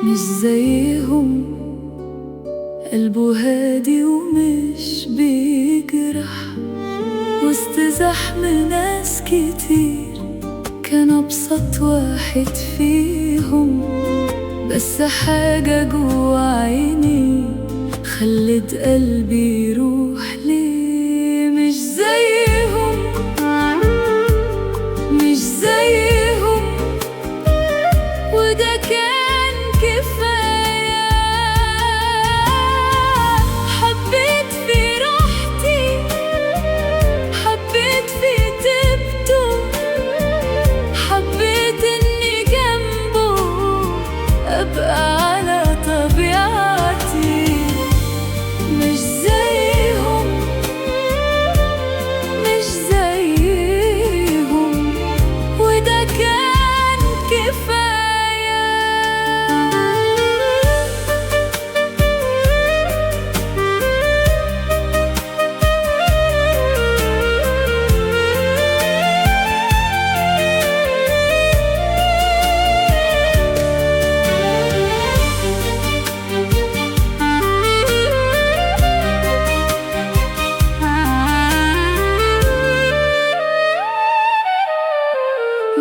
مش زيهم، قلبه هادي ومش بيجرح. وسط زحمة ناس كتير كان أبسط واحد فيهم، بس حاجة جوا عيني خلت قلبي يروح ليه. مش زيهم، مش زيهم، وده كان كفاية. حبيت في راحتي، حبيت في طيبته، حبيت إني جنبه أبقى على طبيعتي. مش زيهم، مش زيهم، وده كان كفاية.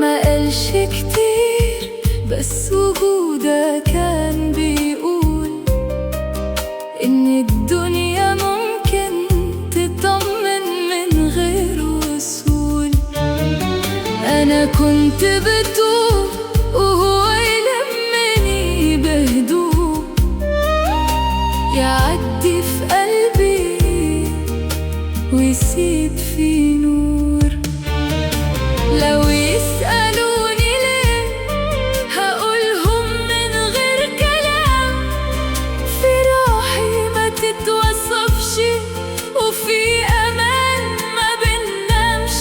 ما قالش كتير بس وجوده كان بيقول إن الدنيا ممكن تطمن من غير وصول. أنا كنت بتوه وهو يلمني بهدوء، يعدي في قلبي ويسيب فيه نور. لو يسألوني ليه هقولهم من غير كلام، في روحي ما تتوصفش وفي أمان ما بننامش.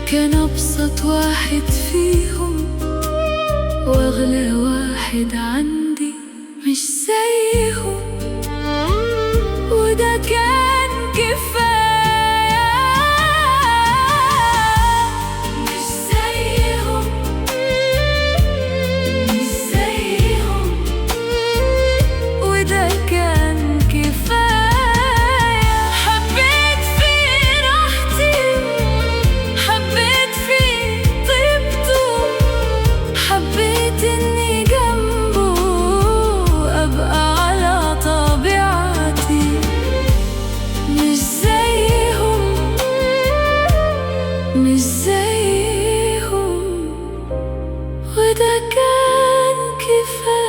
كان أبسط واحد فيهم وأغلى واحد عندي، مش زيهم، وده كان كفاية. مش زيهم، وده كان كفاية.